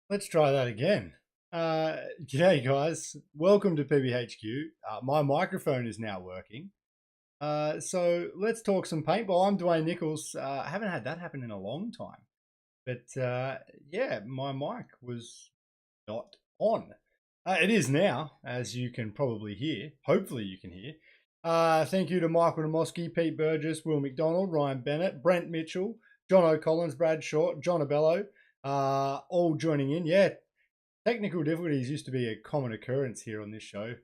Let's try that again. G'day, guys. Welcome to PBHQ. My microphone is now working. So let's talk some paintball. I'm Dwayne Nichols. I haven't had that happen in a long time. But yeah, my mic was not on. It is now, as you can probably hear. Hopefully, you can hear. Thank you to Michael Namoski, Pete Burgess, Will McDonald, Ryan Bennett, Brent Mitchell, John O'Collins, Brad Short, John Abello, all joining in. Yeah, technical difficulties used to be a common occurrence here on this show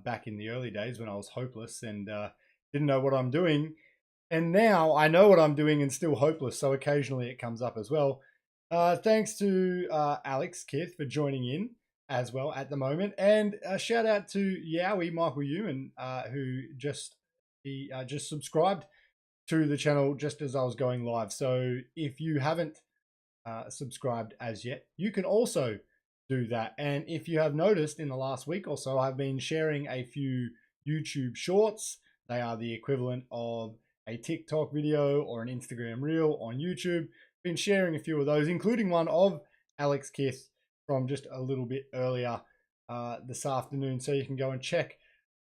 back in the early days when I was hopeless and didn't know what I'm doing. And now I know what I'm doing and still hopeless, so occasionally it comes up as well. Thanks to Alex Kith for joining in as well at the moment. And a shout out to Yowie, Michael Ewan, who just subscribed to the channel just as I was going live. So if you haven't subscribed as yet, you can also do that. And if you have noticed in the last week or so, I've been sharing a few YouTube shorts. They are the equivalent of a TikTok video or an Instagram reel on YouTube. Been sharing a few of those, including one of Alex Kith from just a little bit earlier this afternoon. So you can go and check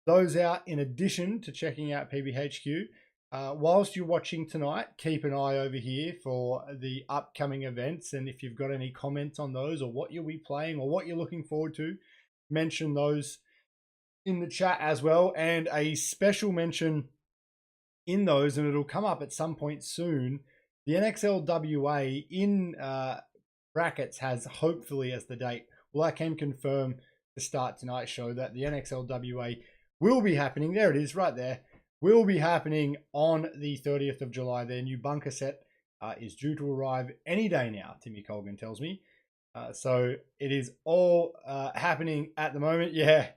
those out in addition to checking out PBHQ. Whilst you're watching tonight, keep an eye over here for the upcoming events. And if you've got any comments on those or what you'll be playing or what you're looking forward to, mention those in the chat as well. And a special mention in those, and it'll come up at some point soon, the NXLWA in brackets has hopefully as the date. Well, I can confirm to start tonight's show that the NXLWA will be happening. There it is right there. Will be happening on the 30th of July. Their new bunker set is due to arrive any day now, Timmy Colgan tells me. So it is all happening at the moment. Yeah,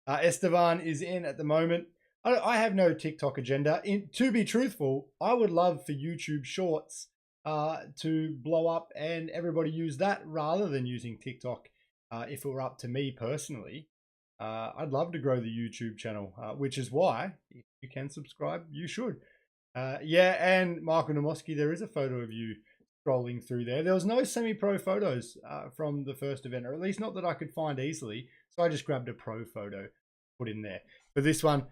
Estevan is in at the moment. I have no TikTok agenda. To be truthful, I would love for YouTube Shorts to blow up and everybody use that rather than using TikTok if it were up to me personally. I'd love to grow the YouTube channel, which is why, if you can subscribe, you should. Yeah, and Michael Namoski, there is a photo of you scrolling through there. There was no semi-pro photos from the first event, or at least not that I could find easily. So I just grabbed a pro photo, put in there for this one.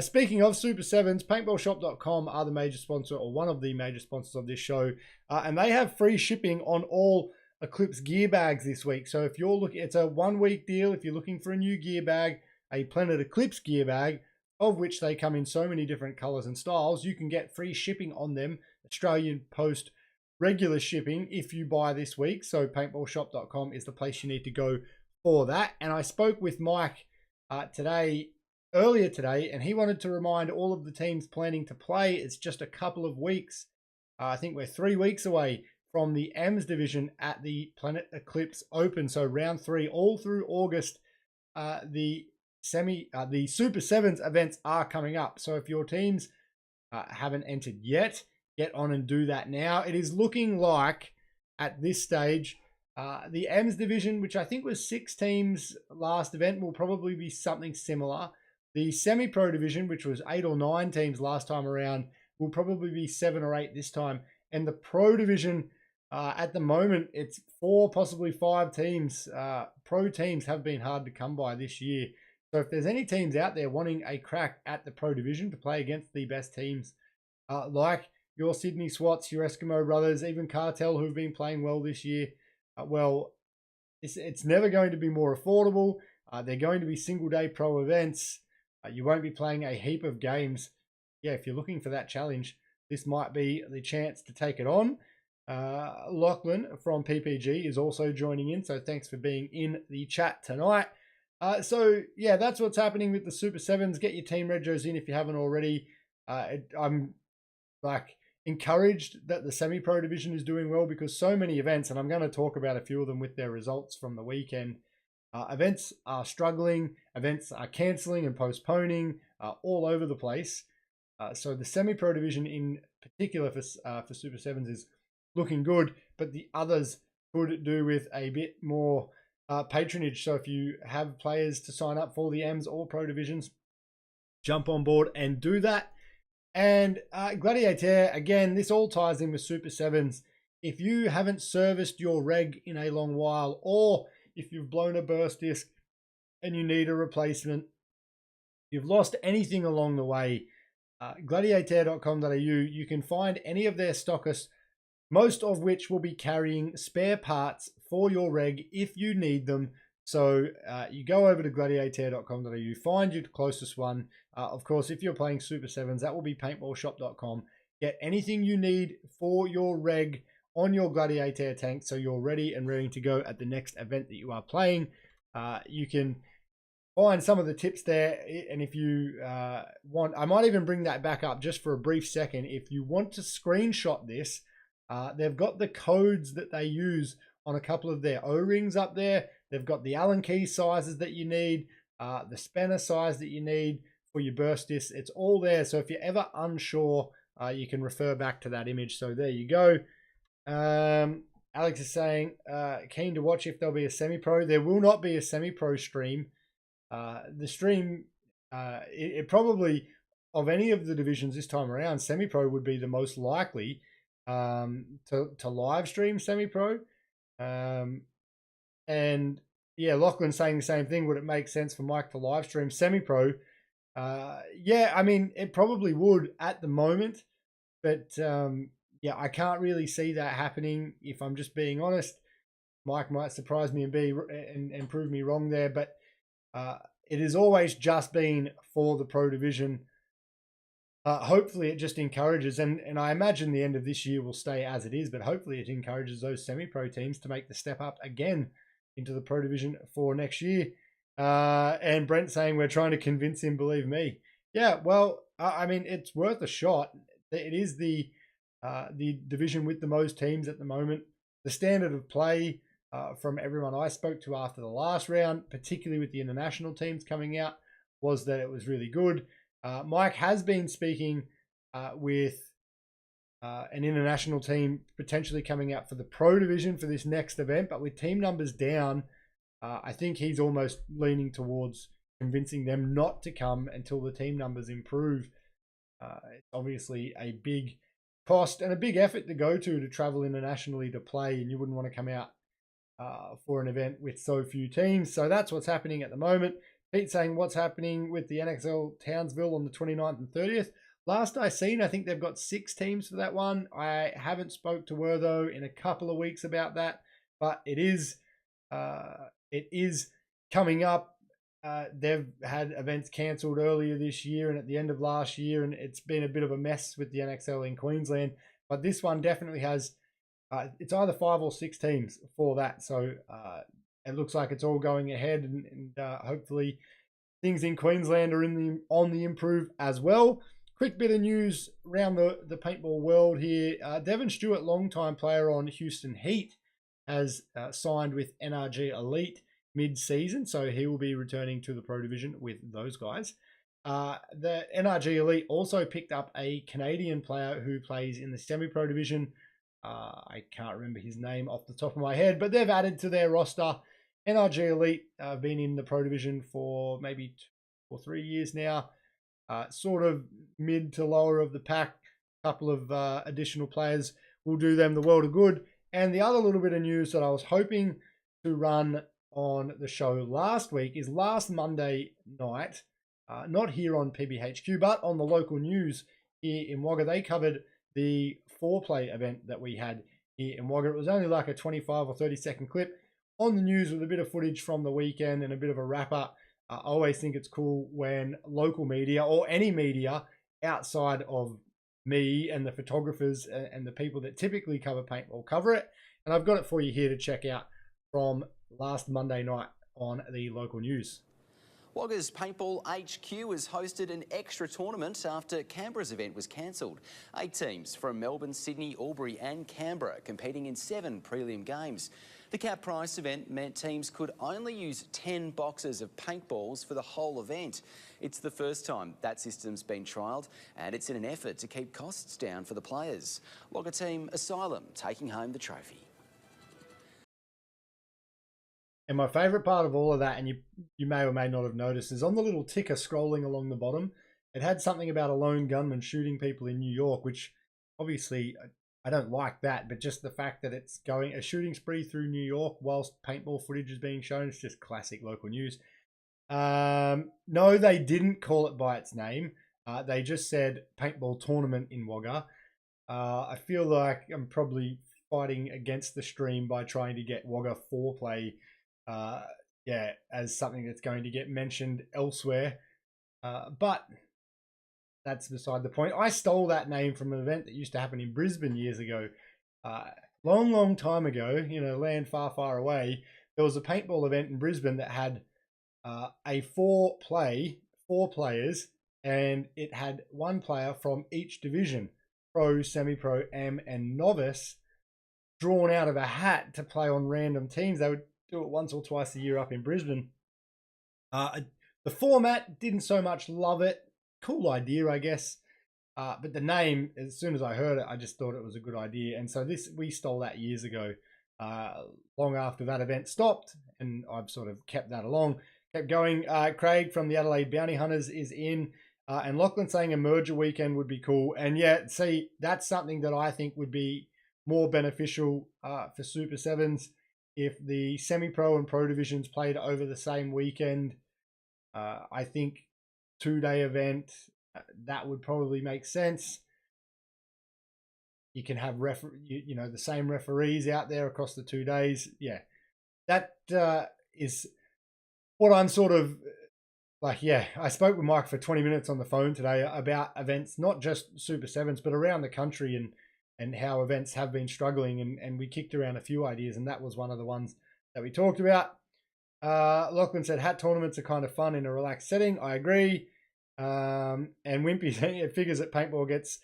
Speaking of Super Sevens, paintballshop.com are the major sponsor, or one of the major sponsors of this show, and they have free shipping on all Eclipse gear bags this week. So if you're looking, it's a 1 week deal. If you're looking for a new gear bag, a Planet Eclipse gear bag, of which they come in so many different colors and styles, you can get free shipping on them. Australian Post regular shipping if you buy this week. So paintballshop.com is the place you need to go for that. And I spoke with Mike earlier today, and he wanted to remind all of the teams planning to play, it's just a couple of weeks. I think we're 3 weeks away from the AMS division at the Planet Eclipse Open. So round 3 all through August, the Super Sevens events are coming up. So if your teams haven't entered yet, get on and do that now. It is looking like at this stage, the AMS division, which I think was 6 teams last event, will probably be something similar. The semi-pro division, which was 8 or 9 teams last time around, will probably be 7 or 8 this time. And the pro division, at the moment, it's 4, possibly 5 teams. Pro teams have been hard to come by this year. So if there's any teams out there wanting a crack at the pro division to play against the best teams, like your Sydney Swats, your Eskimo Brothers, even Cartel, who've been playing well this year, well, it's never going to be more affordable. They're going to be single-day pro events. You won't be playing a heap of games. Yeah, if you're looking for that challenge, this might be the chance to take it on. Lachlan from PPG is also joining in, so thanks for being in the chat tonight. So yeah, that's what's happening with the Super Sevens. Get your team regos in if you haven't already. I'm like encouraged that the semi-pro division is doing well because so many events, and I'm going to talk about a few of them with their results from the weekend. Events are struggling, events are cancelling and postponing all over the place. So the semi-pro division in particular for Super Sevens is looking good, but the others could do with a bit more patronage. So if you have players to sign up for the AMS or pro divisions, jump on board and do that. And Gladiator, again, this all ties in with Super Sevens. if you haven't serviced your reg in a long while, or if you've blown a burst disc and you need a replacement, you've lost anything along the way, gladiator.com.au, you can find any of their stockists, most of which will be carrying spare parts for your reg if you need them. So you go over to gladiator.com.au, find your closest one. Of course, if you're playing Super 7s, that will be paintballshop.com. Get anything you need for your reg on your Gladiator tank so you're ready and ready to go at the next event that you are playing. You can find some of the tips there, and if you want, I might even bring that back up just for a brief second. If you want to screenshot this, they've got the codes that they use on a couple of their O-rings up there. They've got the Allen key sizes that you need, the spanner size that you need for your burst disc. It's all there. So if you're ever unsure, you can refer back to that image. So there you go. Alex is saying, keen to watch if there'll be a semi-pro. There will not be a semi-pro stream. The stream, it probably, of any of the divisions this time around, semi-pro would be the most likely to live stream semi-pro. And yeah, Lachlan's saying the same thing. Would it make sense for Mike to live stream semi-pro? Yeah, I mean, it probably would at the moment, but yeah, I can't really see that happening. If I'm just being honest, Mike might surprise me and prove me wrong there, but it has always just been for the pro division. Hopefully it just encourages, and I imagine the end of this year will stay as it is, but hopefully it encourages those semi-pro teams to make the step up again into the pro division for next year. And Brent saying we're trying to convince him, believe me. Yeah, well, I mean, it's worth a shot. It is the division with the most teams at the moment. The standard of play from everyone I spoke to after the last round, particularly with the international teams coming out, was that it was really good. Mike has been speaking with an international team potentially coming out for the pro division for this next event, but with team numbers down, I think he's almost leaning towards convincing them not to come until the team numbers improve. It's obviously a big cost and a big effort to go to travel internationally to play, and you wouldn't want to come out for an event with so few teams. So that's what's happening at the moment. Pete saying what's happening with the NXL Townsville on the 29th and 30th. Last I seen, I think they've got 6 teams for that one. I haven't spoke to Wertho in a couple of weeks about that, but it is coming up. They've had events cancelled earlier this year and at the end of last year, and it's been a bit of a mess with the NXL in Queensland. But this one definitely has, it's either 5 or 6 teams for that. So it looks like it's all going ahead, and hopefully things in Queensland are on the improve as well. Quick bit of news around the paintball world here. Devon Stewart, longtime player on Houston Heat, has signed with NRG Elite mid-season, so he will be returning to the pro division with those guys. The NRG Elite also picked up a Canadian player who plays in the semi-pro division. I can't remember his name off the top of my head, but they've added to their roster. NRG Elite have been in the pro division for maybe 2 or 3 years now. Sort of mid to lower of the pack. A couple of additional players will do them the world of good. And the other little bit of news that I was hoping to run on the show last week is last Monday night, not here on PBHQ, but on the local news here in Wagga, they covered the 4-play event that we had here in Wagga. It was only like a 25 or 30-second clip on the news with a bit of footage from the weekend and a bit of a wrap-up. I always think it's cool when local media or any media outside of me and the photographers and the people that typically cover paintball cover it. And I've got it for you here to check out from last Monday night on the local news. Wagga's Paintball HQ has hosted an extra tournament after Canberra's event was cancelled. 8 teams from Melbourne, Sydney, Albury and Canberra competing in 7 prelim games. The cap price event meant teams could only use 10 boxes of paintballs for the whole event. It's the first time that system's been trialled, and it's in an effort to keep costs down for the players. Wagga team Asylum taking home the trophy. And my favourite part of all of that, and you may or may not have noticed, is on the little ticker scrolling along the bottom, it had something about a lone gunman shooting people in New York, which obviously I don't like that, but just the fact that it's going a shooting spree through New York whilst paintball footage is being shown, it's just classic local news. No, they didn't call it by its name. They just said paintball tournament in Wagga. I feel like I'm probably fighting against the stream by trying to get Wagga foreplay, as something that's going to get mentioned elsewhere. But that's beside the point. I stole that name from an event that used to happen in Brisbane years ago. Long time ago, land far, far away, there was a paintball event in Brisbane that had a four players, and it had one player from each division, pro, semi-pro, M, and novice, drawn out of a hat to play on random teams. They would do it once or twice a year up in Brisbane. The format, didn't so much love it. Cool idea, I guess. But the name, as soon as I heard it, I just thought it was a good idea. And so we stole that years ago, long after that event stopped, and I've sort of kept that along. Kept going. Craig from the Adelaide Bounty Hunters is in. And Lachlan saying a merger weekend would be cool. And yeah, see, that's something that I think would be more beneficial for Super Sevens if the semi-pro and pro divisions played over the same weekend. I think 2-day event, that would probably make sense. You can have the same referees out there across the 2 days. Yeah, that is what I'm sort of like. Yeah, I spoke with Mike for 20 minutes on the phone today about events, not just Super Sevens, but around the country, and how events have been struggling, and we kicked around a few ideas, and that was one of the ones that we talked about. Lachlan said hat tournaments are kind of fun in a relaxed setting. I agree. And Wimpy saying it figures that paintball gets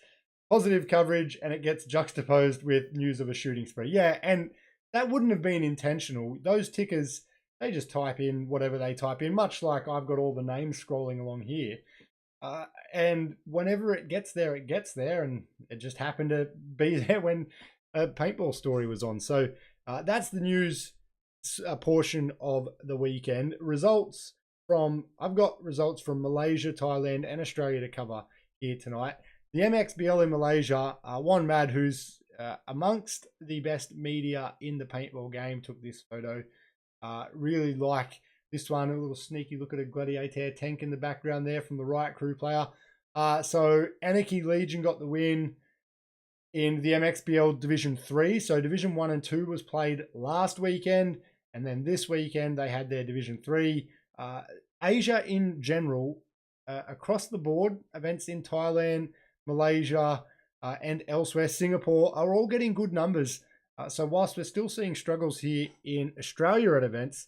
positive coverage and it gets juxtaposed with news of a shooting spree. Yeah, and that wouldn't have been intentional. Those tickers, they just type in whatever they type in, much like I've got all the names scrolling along here. And whenever it gets there, and it just happened to be there when a paintball story was on. So that's the news portion of the weekend. I've got results from Malaysia, Thailand, and Australia to cover here tonight. The MXBL in Malaysia, Juan Mad, who's amongst the best media in the paintball game, took this photo. Really like this one. A little sneaky look at a Gladiator tank in the background there from the Riot Crew player. So Anarchy Legion got the win in the MXBL Division 3. So Division 1 and 2 was played last weekend, and then this weekend they had their Division 3. Asia in general, across the board, events in Thailand, Malaysia, and elsewhere, Singapore, are all getting good numbers. So whilst we're still seeing struggles here in Australia at events,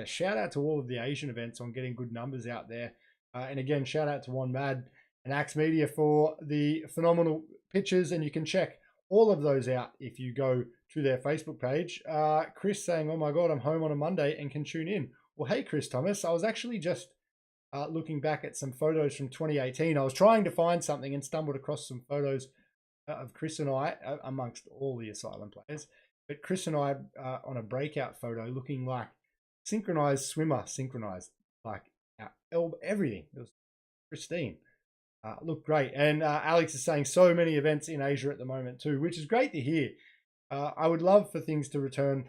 shout out to all of the Asian events on getting good numbers out there. And again, shout out to Juan Mad and Axe Media for the phenomenal pictures, and you can check all of those out if you go to their Facebook page. Chris saying, oh my God, I'm home on a Monday and can tune in. Well, hey, Chris Thomas, I was actually just looking back at some photos from 2018. I was trying to find something and stumbled across some photos of Chris and I, amongst all the Asylum players, but Chris and I on a breakout photo looking like synchronized, like everything. It was pristine. Looked great. And Alex is saying so many events in Asia at the moment too, which is great to hear. I would love for things to return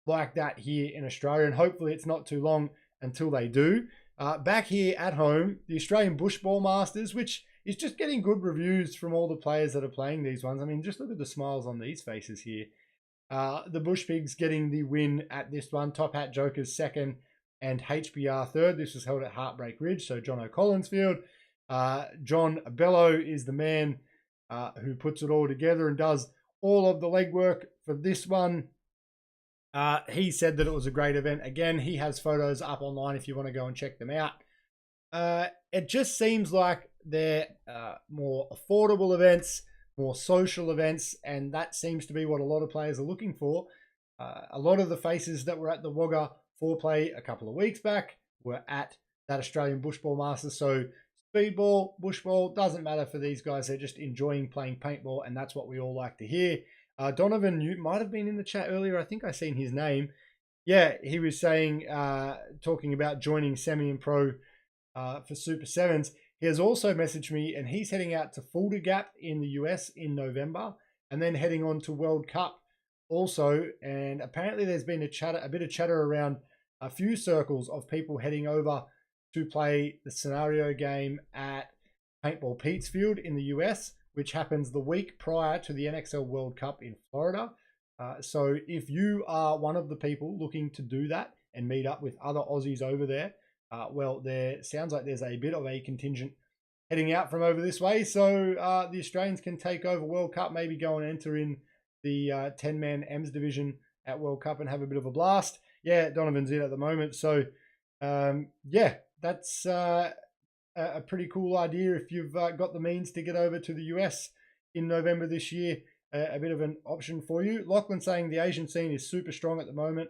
like that here in Australia, and hopefully it's not too long until they do. Back here at home, the Australian Bushball Masters, which is just getting good reviews from all the players that are playing these ones. I mean, just look at the smiles on these faces here. The Bush Pigs getting the win at this one. Top Hat Jokers second and HBR third. This was held at Heartbreak Ridge, so John O'Collins Field. John Bello is the man who puts it all together and does all of the legwork for this one. He said that it was a great event. Again, he has photos up online if you want to go and check them out. It just seems like they're more affordable events, more social events, and that seems to be what a lot of players are looking for. A lot of the faces that were at the Wagga foreplay a couple of weeks back were at that Australian Bushball Masters. So speedball, bushball, doesn't matter for these guys. They're just enjoying playing paintball, and that's what we all like to hear. Donovan Newt might have been in the chat earlier. I think I seen his name. Yeah, he was saying, talking about joining semi and pro for Super Sevens. He has also messaged me, and he's heading out to Fulda Gap in the US in November. and then heading on to World Cup also. And apparently there's been a bit of chatter around a few circles of people heading over to play the scenario game at Paintball Pete's Field in the US, which happens the week prior to the NXL World Cup in Florida. So if you are one of the people looking to do that and meet up with other Aussies over there, well, there sounds like there's a bit of a contingent heading out from over this way. So the Australians can take over World Cup, maybe go and enter in the 10-man EMS division at World Cup and have a bit of a blast. Yeah, Donovan's in at the moment. So, yeah, that's a pretty cool idea if you've got the means to get over to the US in November this year. A bit of an option for you. Lachlan saying the Asian scene is super strong at the moment,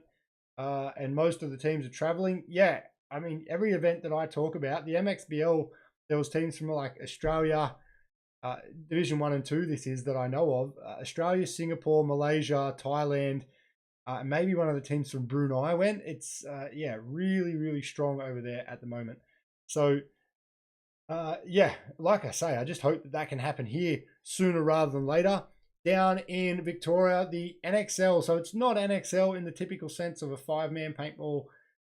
and most of the teams are traveling. Yeah, I mean, every event that I talk about, the MXBL, there was teams from like Australia, Division 1 and 2, this is that I know of, Australia, Singapore, Malaysia, Thailand, maybe one of the teams from Brunei went. It's, yeah, really, really strong over there at the moment. So, yeah, like I say, I just hope that that can happen here sooner rather than later. Down in Victoria, the NXL, so it's not NXL in the typical sense of a 5-man paintball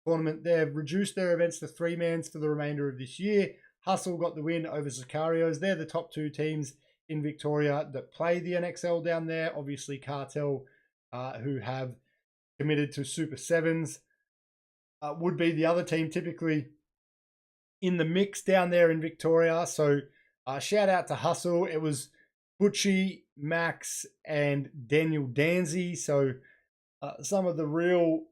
tournament. They've reduced their events to 3-mans for the remainder of this year. Hustle got the win over Sicarios. They're the top 2 teams in Victoria that play the NXL down there. Obviously, Cartel, who have committed to Super 7s, would be the other team typically in the mix down there in Victoria. So shout out to Hustle. It was Butchie, Max, and Daniel Danzy. So some of the real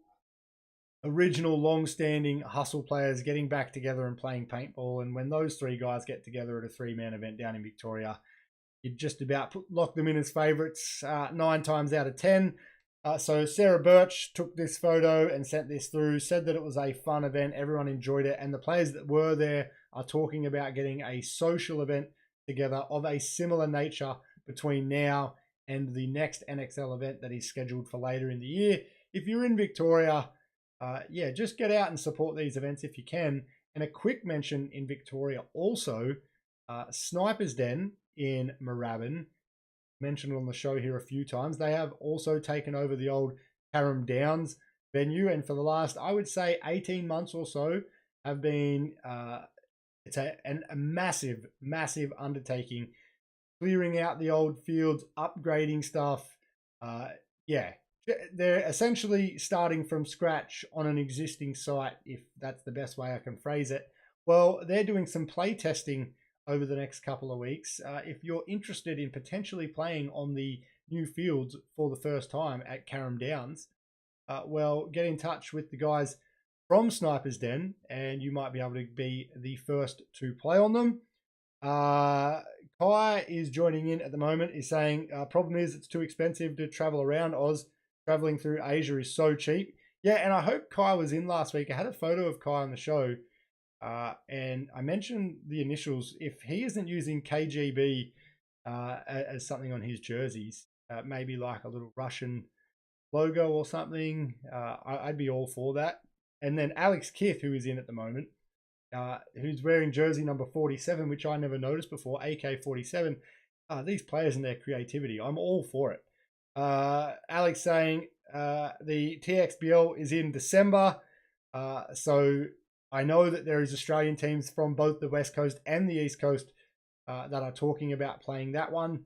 original long-standing Hustle players getting back together and playing paintball. And when those 3 guys get together at a 3-man event down in Victoria, you just about lock them in as favourites 9 times out of 10. So Sarah Birch took this photo and sent this through, said that it was a fun event, everyone enjoyed it, and the players that were there are talking about getting a social event together of a similar nature between now and the next NXL event that is scheduled for later in the year. If you're in Victoria, yeah, just get out and support these events if you can. And a quick mention in Victoria also, Sniper's Den in Moorabbin, mentioned on the show here a few times. They have also taken over the old Carrum Downs venue, and for the last, I would say, 18 months or so, have been it's a massive, massive undertaking, clearing out the old fields, upgrading stuff. Yeah, they're essentially starting from scratch on an existing site, if that's the best way I can phrase it. Well, they're doing some play testing over the next couple of weeks. If you're interested in potentially playing on the new fields for the first time at Carrum Downs, well, get in touch with the guys from Sniper's Den, and you might be able to be the first to play on them. Kai is joining in at the moment, is saying, problem is it's too expensive to travel around Oz. Traveling through Asia is so cheap. Yeah, and I hope Kai was in last week. I had a photo of Kai on the show, and I mentioned the initials. If he isn't using KGB as something on his jerseys, maybe like a little Russian logo or something, I'd be all for that. And then Alex Kith, who is in at the moment, who's wearing jersey number 47, which I never noticed before, AK-47. These players and their creativity, I'm all for it. Alex saying the TXBL is in December, so I know that there is Australian teams from both the West Coast and the East Coast that are talking about playing that one.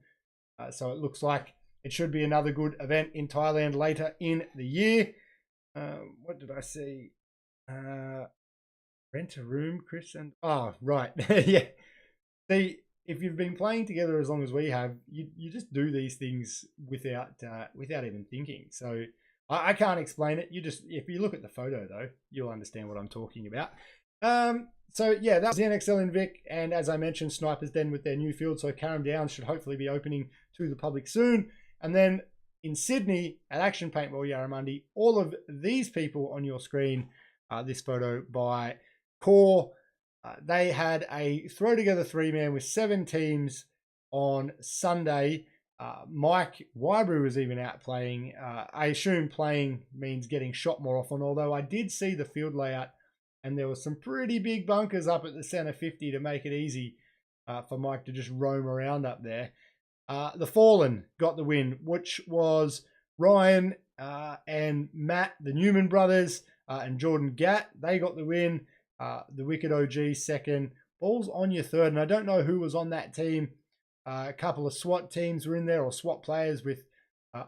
So it looks like it should be another good event in Thailand later in the year. What did I see? Rent a room, Chris, and right. Yeah. See, if you've been playing together as long as we have, you just do these things without even thinking. So I can't explain it. If you look at the photo though, you'll understand what I'm talking about. So yeah, that was the NXL in Vic, and as I mentioned, Sniper's Den with their new field. So Carrum Downs should hopefully be opening to the public soon. And then in Sydney at Action Paintball Yarramundi, all of these people on your screen, this photo by Core. They had a throw together 3-man with 7 teams on Sunday. Mike Wybrew was even out playing. I assume playing means getting shot more often, although I did see the field layout and there was some pretty big bunkers up at the center 50 to make it easy for Mike to just roam around up there. The Fallen got the win, which was Ryan and Matt, the Newman brothers, and Jordan Gatt. They got the win. The Wicked OG second. Balls on your third. And I don't know who was on that team. A couple of SWAT teams were in there, or SWAT players with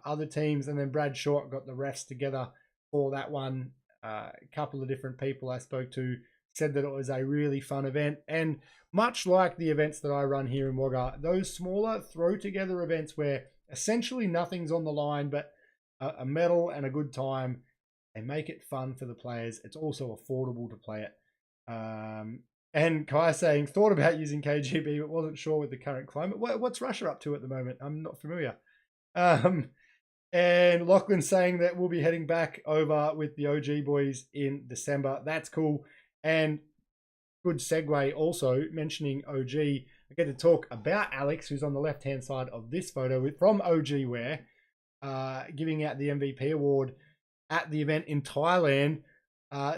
other teams. And then Brad Short got the refs together for that one. A couple of different people I spoke to said that it was a really fun event. And much like the events that I run here in Wagga, those smaller throw together events where essentially nothing's on the line but a medal and a good time, they make it fun for the players. It's also affordable to play it. And Kai saying, thought about using KGB but wasn't sure with the current climate. What's Russia up to at the moment? I'm not familiar. And Lachlan saying that we'll be heading back over with the OG boys in December. That's cool. And good segue also, mentioning OG. I get to talk about Alex, who's on the left-hand side of this photo from OG Wear, giving out the MVP award at the event in Thailand.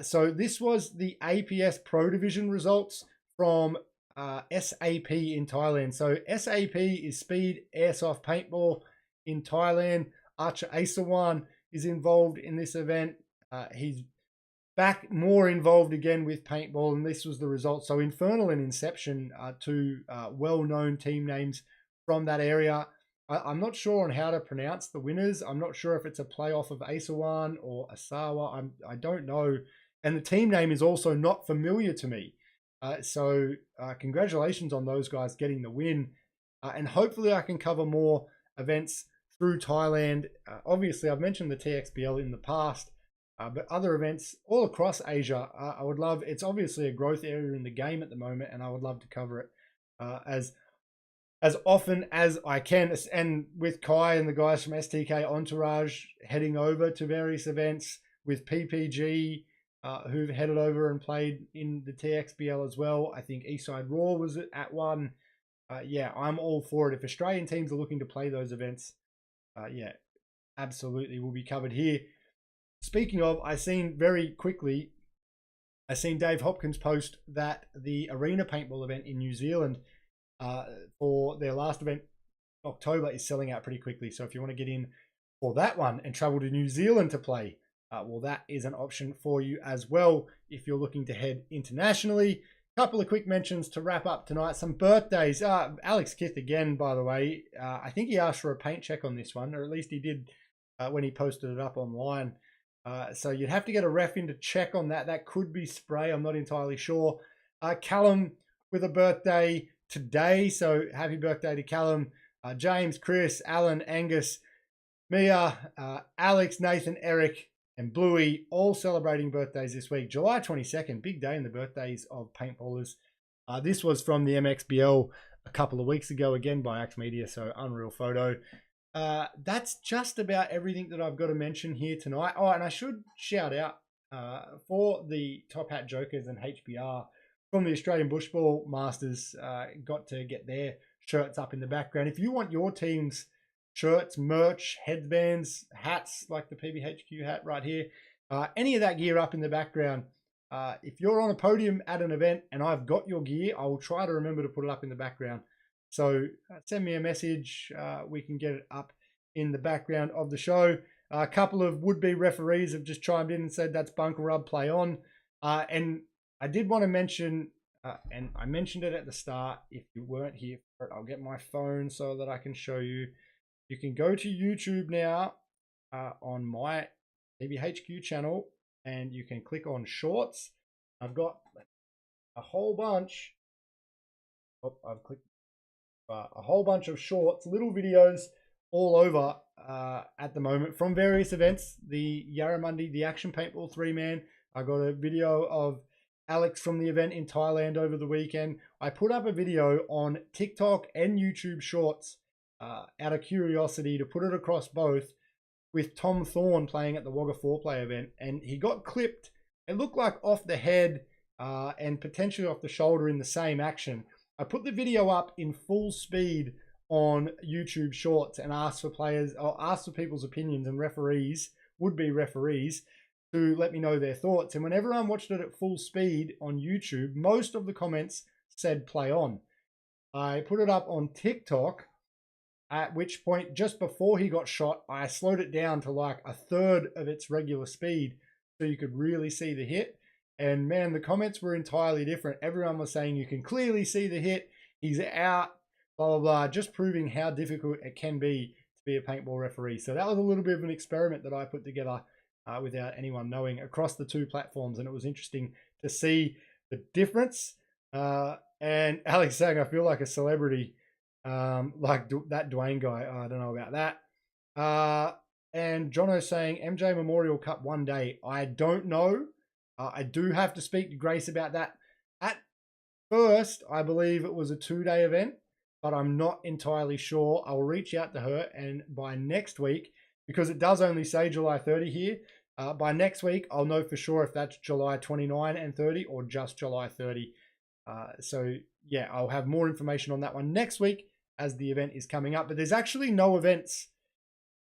So this was the APS Pro Division results from SAP in Thailand. So SAP is Speed Airsoft Paintball in Thailand. Archer Asawan is involved in this event. He's back more involved again with paintball, and this was the result. So Infernal and Inception are two well-known team names from that area. I'm not sure on how to pronounce the winners. I'm not sure if it's a playoff of Asawan or Asawa. I don't know. And the team name is also not familiar to me. So congratulations on those guys getting the win. And hopefully I can cover more events through Thailand. Obviously, I've mentioned the TXBL in the past, but other events all across Asia, I would love. It's obviously a growth area in the game at the moment, and I would love to cover it as often as I can. And with Kai and the guys from STK Entourage heading over to various events, with PPG, who've headed over and played in the TXBL as well. I think Eastside Raw was at one. Yeah, I'm all for it. If Australian teams are looking to play those events, yeah, absolutely will be covered here. Speaking of, I seen Dave Hopkins post that the Arena Paintball event in New Zealand for their last event, October, is selling out pretty quickly. So if you want to get in for that one and travel to New Zealand to play, well, that is an option for you as well if you're looking to head internationally. Couple of quick mentions to wrap up tonight. Some birthdays. Alex Kith again, by the way. I think he asked for a paint check on this one, or at least he did when he posted it up online. So you'd have to get a ref in to check on that. That could be spray. I'm not entirely sure. Callum with a birthday today. So happy birthday to Callum. James, Chris, Alan, Angus, Mia, Alex, Nathan, Eric, and Bluey, all celebrating birthdays this week. July 22nd, big day in the birthdays of paintballers. This was from the MXBL a couple of weeks ago, again by Axe Media, so unreal photo. That's just about everything that I've got to mention here tonight. Oh, and I should shout out for the Top Hat Jokers and HBR from the Australian Bushball Masters, got to get their shirts up in the background. If you want your team's shirts, merch, headbands, hats like the PBHQ hat right here, any of that gear up in the background. If you're on a podium at an event and I've got your gear, I will try to remember to put it up in the background. So send me a message. We can get it up in the background of the show. A couple of would-be referees have just chimed in and said that's Bunker Rub, play on. And I did want to mention, and I mentioned it at the start, if you weren't here for it, I'll get my phone so that I can show you. You can go to YouTube now on my PBHQ channel, and you can click on Shorts. I've got a whole bunch. Oh, I've clicked a whole bunch of shorts, little videos all over at the moment from various events. The Yarra Monday, the Action Paintball 3-man. I got a video of Alex from the event in Thailand over the weekend. I put up a video on TikTok and YouTube Shorts out of curiosity to put it across both, with Tom Thorne playing at the Wagga 4-play event, and he got clipped. It looked like off the head and potentially off the shoulder in the same action. I put the video up in full speed on YouTube Shorts and asked for people's opinions, and referees, would-be referees, to let me know their thoughts. And when everyone watched it at full speed on YouTube, most of the comments said play on. I put it up on TikTok, at which point, just before he got shot, I slowed it down to like a third of its regular speed so you could really see the hit. And man, the comments were entirely different. Everyone was saying you can clearly see the hit, he's out, blah, blah, blah, just proving how difficult it can be to be a paintball referee. So that was a little bit of an experiment that I put together without anyone knowing across the two platforms. And it was interesting to see the difference. And Alex saying, I feel like a celebrity, like that Dwayne guy. I don't know about that. And Jono saying, MJ Memorial Cup one day. I don't know. I do have to speak to Grace about that. At first, I believe it was a 2-day event, but I'm not entirely sure. I'll reach out to her, and by next week, because it does only say July 30 here, by next week, I'll know for sure if that's July 29 and 30 or just July 30. So yeah, I'll have more information on that one next week as the event is coming up. But there's actually no events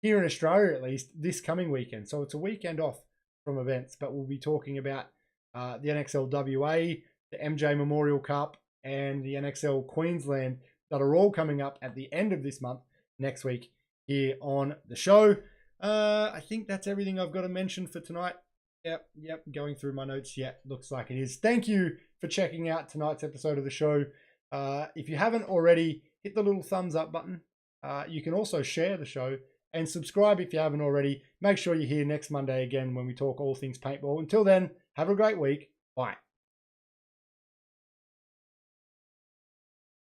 here in Australia, at least, this coming weekend. So it's a weekend off from events, but we'll be talking about the NXL WA, the MJ Memorial Cup, and the NXL Queensland that are all coming up at the end of this month, next week, here on the show. I think that's everything I've got to mention for tonight. Yep, going through my notes. Yeah, looks like it is. Thank you for checking out tonight's episode of the show. If you haven't already, hit the little thumbs up button. You can also share the show and subscribe if you haven't already. Make sure you're here next Monday again when we talk all things paintball. Until then, have a great week. Bye.